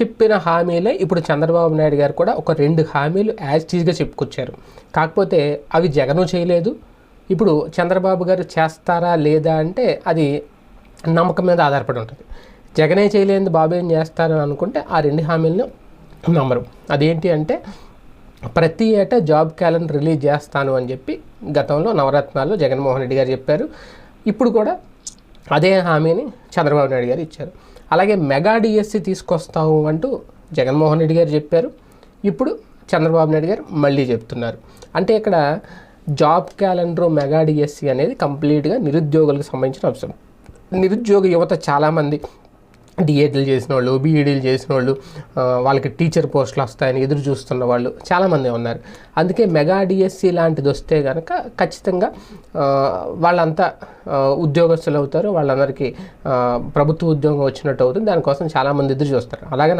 చెప్పిన హామీలే ఇప్పుడు చంద్రబాబు నాయుడు గారు కూడా ఒక 2 హామీలు యాజ్ టీజ్గా చెప్పుకొచ్చారు. కాకపోతే అవి జగను చేయలేదు. ఇప్పుడు చంద్రబాబు గారు చేస్తారా లేదా అంటే అది నమ్మకం మీద ఆధారపడి ఉంటుంది. జగనే చేయలేనిది బాబు ఏం చేస్తారు అనుకుంటే ఆ 2 హామీలను నమ్మరు. అదేంటి అంటే ప్రతి ఏటా జాబ్ క్యాలెండర్ రిలీజ్ చేస్తాను అని చెప్పి గతంలో నవరత్నాల్లో జగన్మోహన్ రెడ్డి గారు చెప్పారు. ఇప్పుడు కూడా అదే హామీని చంద్రబాబు నాయుడు గారు ఇచ్చారు. అలాగే మెగా డిఎస్సి తీసుకొస్తాము అంటూ జగన్మోహన్ రెడ్డి గారు చెప్పారు. ఇప్పుడు చంద్రబాబు నాయుడు గారు మళ్ళీ చెప్తున్నారు. అంటే ఇక్కడ జాబ్ క్యాలెండర్ మెగా డిఎస్సి అనేది కంప్లీట్గా నిరుద్యోగులకు సంబంధించిన అంశం. నిరుద్యోగ యువత చాలామంది డిఏడ్లు చేసిన వాళ్ళు, బీఈడీలు చేసిన వాళ్ళు, వాళ్ళకి టీచర్ పోస్టులు వస్తాయని ఎదురు చూస్తున్న వాళ్ళు చాలామంది ఉన్నారు. అందుకే మెగా డిఎస్సి లాంటిది వస్తే కనుక ఖచ్చితంగా వాళ్ళంతా ఉద్యోగస్తులు అవుతారు. వాళ్ళందరికీ ప్రభుత్వ ఉద్యోగం వచ్చినట్టు అవుతుంది. దానికోసం చాలామంది ఎదురు చూస్తారు. అలాగే